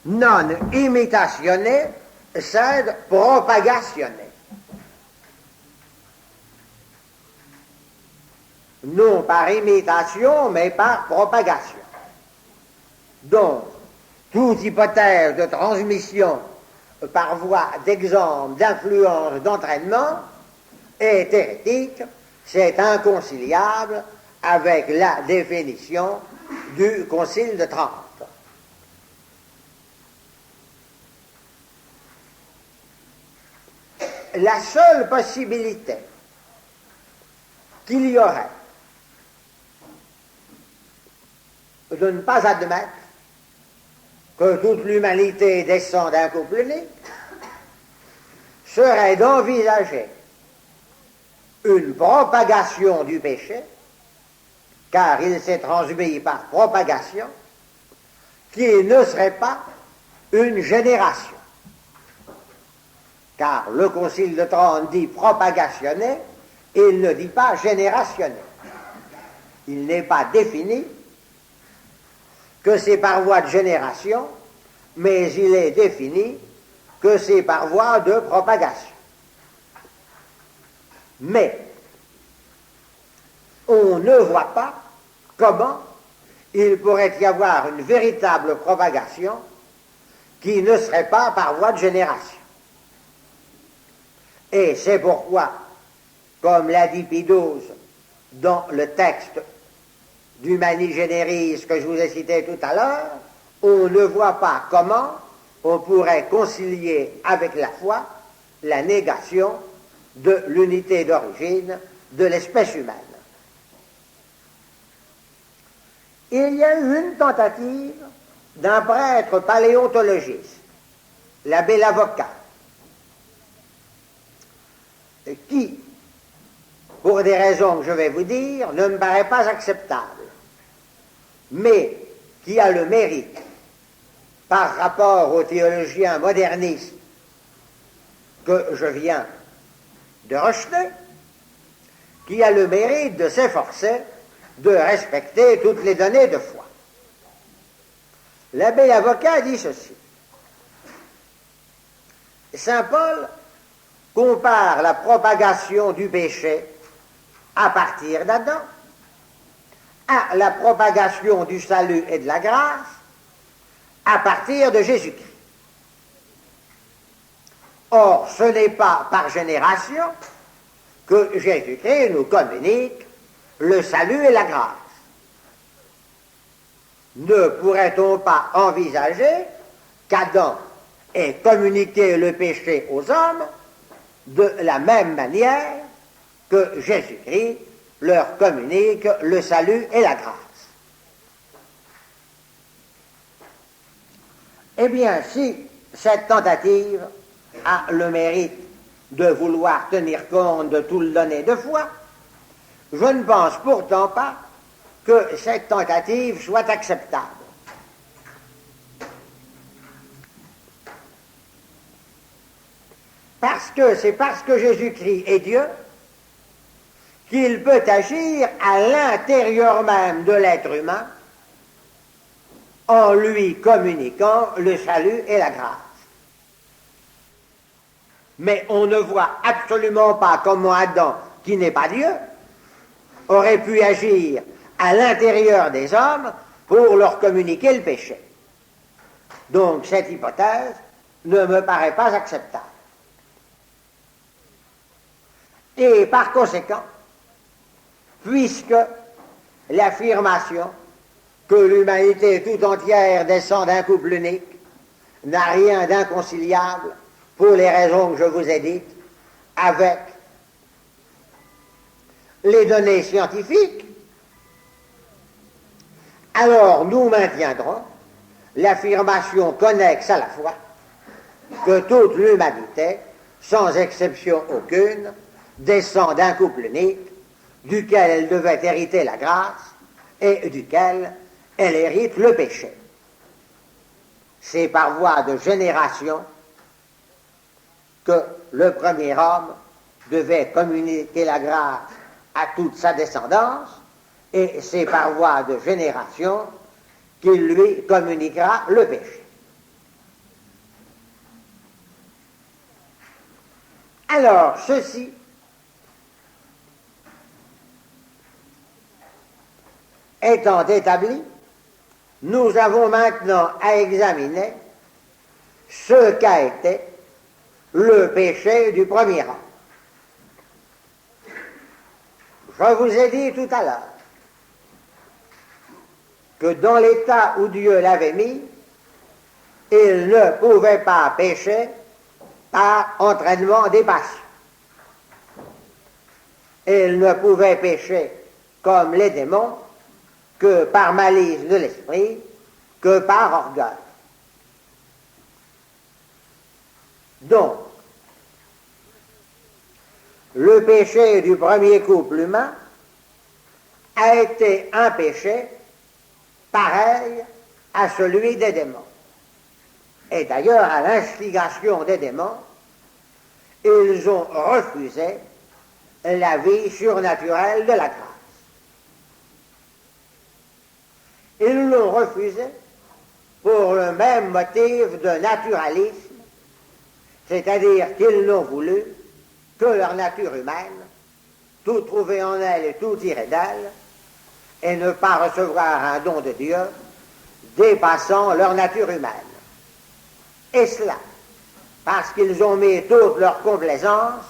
non imitatione sed propagazione. Non par imitation, mais par propagation. Donc, toute hypothèse de transmission par voie d'exemple, d'influence, d'entraînement est hérétique, c'est inconciliable avec la définition du Concile de Trente. La seule possibilité qu'il y aurait de ne pas admettre que toute l'humanité descend d'un couple unique serait d'envisager une propagation du péché, car il s'est transmis par propagation, qui ne serait pas une génération. Car le Concile de Trente dit propagationner, et il ne dit pas générationner. Il n'est pas défini que c'est par voie de génération, mais il est défini que c'est par voie de propagation. Mais on ne voit pas comment il pourrait y avoir une véritable propagation qui ne serait pas par voie de génération. Et c'est pourquoi, comme l'a dit Pie XII dans le texte du Mani Generis que je vous ai cité tout à l'heure, on ne voit pas comment on pourrait concilier avec la foi la négation de l'unité d'origine de l'espèce humaine. Il y a eu une tentative d'un prêtre paléontologiste, l'abbé Lavocat, qui, pour des raisons que je vais vous dire, ne me paraît pas acceptable, mais qui a le mérite, par rapport aux théologiens modernistes que je viens de rejeter, qui a le mérite de s'efforcer de respecter toutes les données de foi. L'abbé Lavocat dit ceci. Saint Paul compare la propagation du péché à partir d'Adam à la propagation du salut et de la grâce à partir de Jésus-Christ. Or, ce n'est pas par génération que Jésus-Christ nous communique le salut et la grâce. Ne pourrait-on pas envisager qu'Adam ait communiqué le péché aux hommes de la même manière que Jésus-Christ leur communique le salut et la grâce? Eh bien, si cette tentative a le mérite de vouloir tenir compte de tout le donné de foi, je ne pense pourtant pas que cette tentative soit acceptable. C'est parce que Jésus-Christ est Dieu qu'il peut agir à l'intérieur même de l'être humain en lui communiquant le salut et la grâce. Mais on ne voit absolument pas comment Adam, qui n'est pas Dieu, aurait pu agir à l'intérieur des hommes pour leur communiquer le péché. Donc cette hypothèse ne me paraît pas acceptable. Et par conséquent, puisque l'affirmation que l'humanité tout entière descend d'un couple unique n'a rien d'inconciliable, pour les raisons que je vous ai dites, avec les données scientifiques, alors nous maintiendrons l'affirmation connexe à la foi que toute l'humanité, sans exception aucune, descend d'un couple unique, duquel elle devait hériter la grâce et duquel elle hérite le péché. C'est par voie de génération que le premier homme devait communiquer la grâce à toute sa descendance, et c'est par voie de génération qu'il lui communiquera le péché. Alors, ceci étant établi, nous avons maintenant à examiner ce qu'a été le péché du premier rang. Je vous ai dit tout à l'heure que dans l'état où Dieu l'avait mis, il ne pouvait pas pécher par entraînement des passions. Il ne pouvait pécher comme les démons que par malice de l'esprit, que par orgueil. Donc, le péché du premier couple humain a été un péché pareil à celui des démons. Et d'ailleurs, à l'instigation des démons, ils ont refusé la vie surnaturelle de la grâce. Ils l'ont refusé pour le même motif de naturalisme, c'est-à-dire qu'ils n'ont voulu que leur nature humaine, tout trouver en elle et tout tirer d'elle, et ne pas recevoir un don de Dieu dépassant leur nature humaine. Et cela, parce qu'ils ont mis toute leur complaisance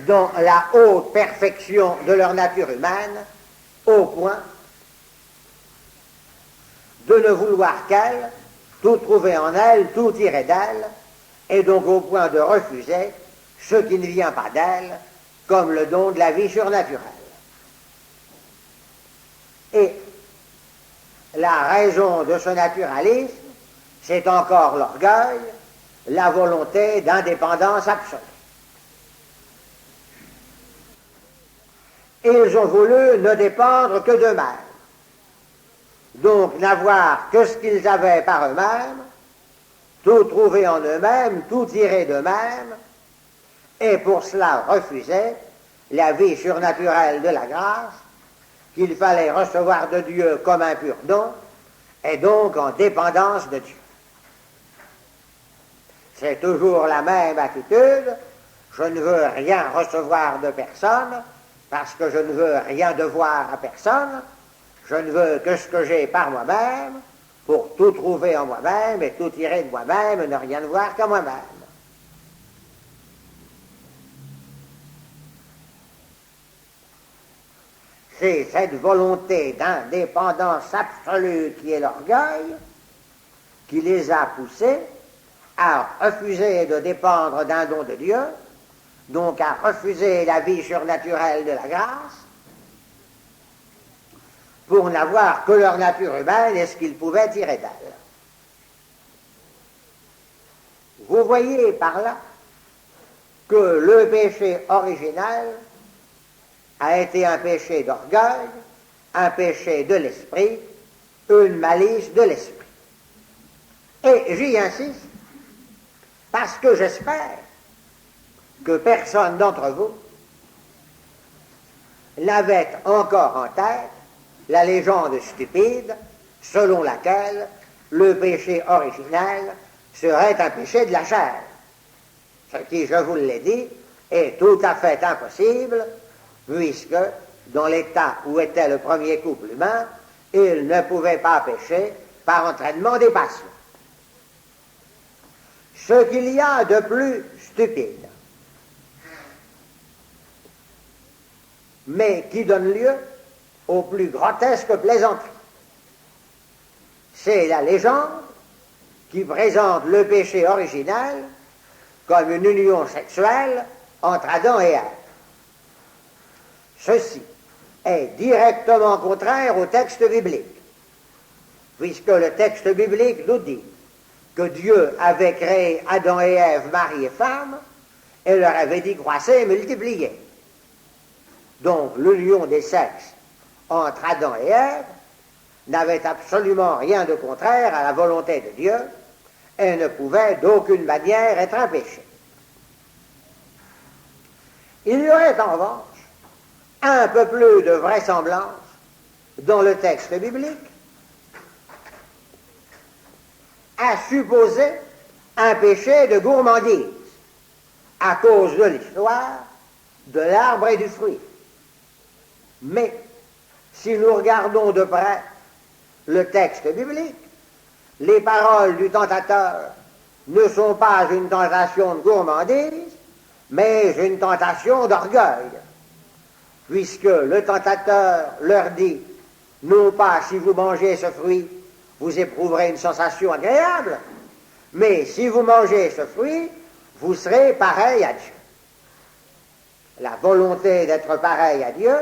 dans la haute perfection de leur nature humaine, au point de ne vouloir qu'elle, tout trouver en elle, tout tirer d'elle, et donc au point de refuser ce qui ne vient pas d'elle, comme le don de la vie surnaturelle. Et la raison de ce naturalisme, c'est encore l'orgueil, la volonté d'indépendance absolue. Ils ont voulu ne dépendre que d'eux-mêmes, donc n'avoir que ce qu'ils avaient par eux-mêmes, tout trouver en eux-mêmes, tout tirer d'eux-mêmes, et pour cela refuser la vie surnaturelle de la grâce qu'il fallait recevoir de Dieu comme un pur don, et donc en dépendance de Dieu. C'est toujours la même attitude, je ne veux rien recevoir de personne, parce que je ne veux rien devoir à personne, je ne veux que ce que j'ai par moi-même, pour tout trouver en moi-même et tout tirer de moi-même et ne rien voir qu'à moi-même. C'est cette volonté d'indépendance absolue qui est l'orgueil qui les a poussés à refuser de dépendre d'un don de Dieu, donc à refuser la vie surnaturelle de la grâce, pour n'avoir que leur nature humaine et ce qu'ils pouvaient tirer d'elle. Vous voyez par là que le péché original a été un péché d'orgueil, un péché de l'esprit, une malice de l'esprit. Et j'y insiste parce que j'espère que personne d'entre vous n'avait encore en tête la légende stupide selon laquelle le péché originel serait un péché de la chair. Ce qui, je vous l'ai dit, est tout à fait impossible, puisque dans l'état où était le premier couple humain, il ne pouvait pas pécher par entraînement des passions. Ce qu'il y a de plus stupide, mais qui donne lieu aux plus grotesques plaisanteries, c'est la légende qui présente le péché original comme une union sexuelle entre Adam et Ève. Ceci est directement contraire au texte biblique, puisque le texte biblique nous dit que Dieu avait créé Adam et Ève, mari et femme, et leur avait dit croissez et multipliez. Donc l'union des sexes entre Adam et Ève n'avait absolument rien de contraire à la volonté de Dieu et ne pouvait d'aucune manière être un péché. Il y aurait en revanche un peu plus de vraisemblance dans le texte biblique à supposer un péché de gourmandise, à cause de l'histoire de l'arbre et du fruit. Mais si nous regardons de près le texte biblique, les paroles du tentateur ne sont pas une tentation de gourmandise, mais une tentation d'orgueil, puisque le tentateur leur dit, non pas si vous mangez ce fruit, vous éprouverez une sensation agréable, mais si vous mangez ce fruit, vous serez pareil à Dieu. La volonté d'être pareil à Dieu,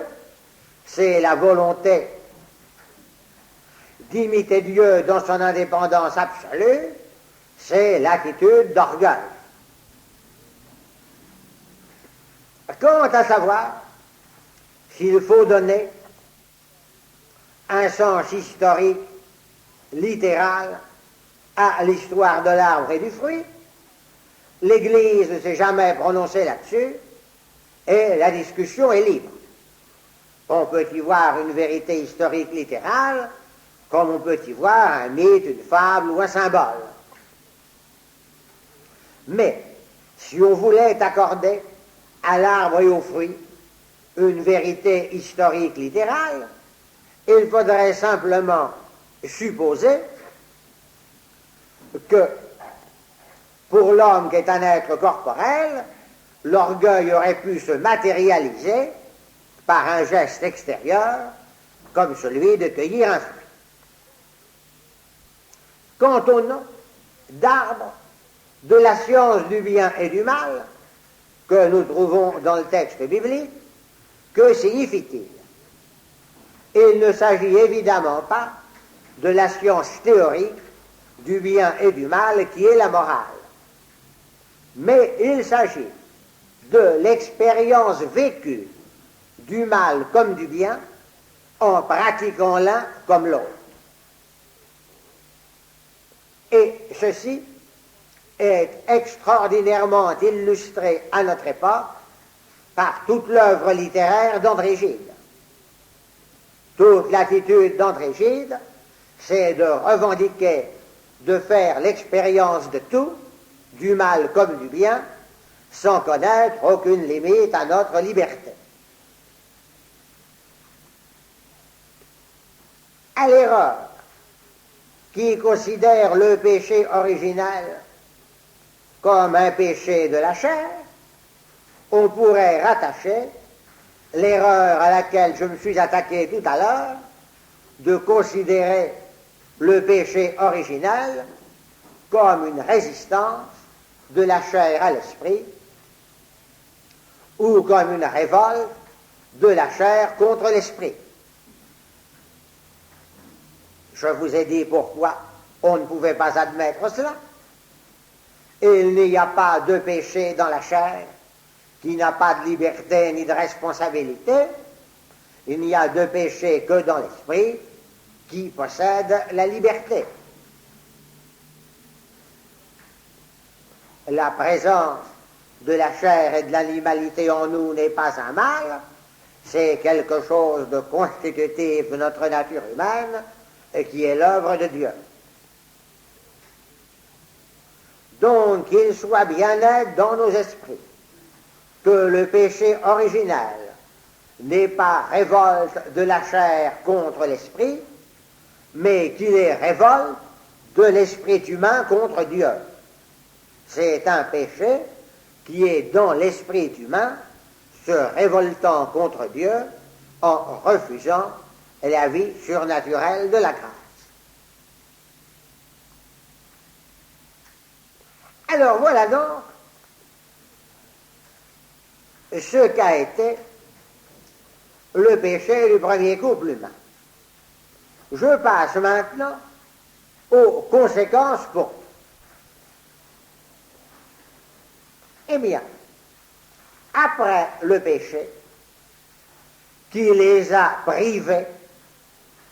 c'est la volonté d'imiter Dieu dans son indépendance absolue, c'est l'attitude d'orgueil. Quant à savoir s'il faut donner un sens historique, littéral, à l'histoire de l'arbre et du fruit, l'Église ne s'est jamais prononcée là-dessus et la discussion est libre. On peut y voir une vérité historique littérale, comme on peut y voir un mythe, une fable ou un symbole. Mais si on voulait accorder à l'arbre et aux fruits une vérité historique littérale, il faudrait simplement supposer que pour l'homme qui est un être corporel, l'orgueil aurait pu se matérialiser par un geste extérieur comme celui de cueillir un fruit. Quant au nom d'arbre de la science du bien et du mal que nous trouvons dans le texte biblique, que signifie-t-il? Il ne s'agit évidemment pas de la science théorique du bien et du mal qui est la morale, mais il s'agit de l'expérience vécue du mal comme du bien en pratiquant l'un comme l'autre. Et ceci est extraordinairement illustré à notre époque par toute l'œuvre littéraire d'André Gide. Toute l'attitude d'André Gide, c'est de revendiquer, de faire l'expérience de tout, du mal comme du bien, sans connaître aucune limite à notre liberté. À l'erreur qui considère le péché original comme un péché de la chair, on pourrait rattacher l'erreur à laquelle je me suis attaqué tout à l'heure de considérer le péché original comme une résistance de la chair à l'esprit ou comme une révolte de la chair contre l'esprit. Je vous ai dit pourquoi on ne pouvait pas admettre cela. Il n'y a pas de péché dans la chair qui n'a pas de liberté ni de responsabilité. Il n'y a de péché que dans l'esprit qui possède la liberté. La présence de la chair et de l'animalité en nous n'est pas un mal, c'est quelque chose de constitutif de notre nature humaine et qui est l'œuvre de Dieu. Donc qu'il soit bien net dans nos esprits que le péché original n'est pas révolte de la chair contre l'esprit, mais qu'il est révolte de l'esprit humain contre Dieu. C'est un péché qui est dans l'esprit humain, se révoltant contre Dieu en refusant la vie surnaturelle de la grâce. Alors voilà donc ce qu'a été le péché du premier couple humain. Je passe maintenant aux conséquences pour nous. Eh bien, après le péché qui les a privés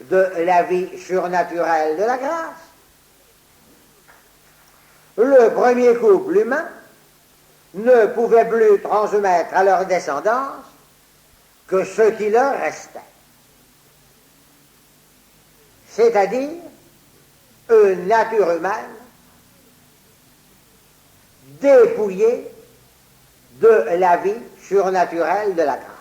de la vie surnaturelle de la grâce, le premier couple humain ne pouvait plus transmettre à leur descendance que ce qui leur restait, c'est-à-dire une nature humaine dépouillée de la vie surnaturelle de la grâce.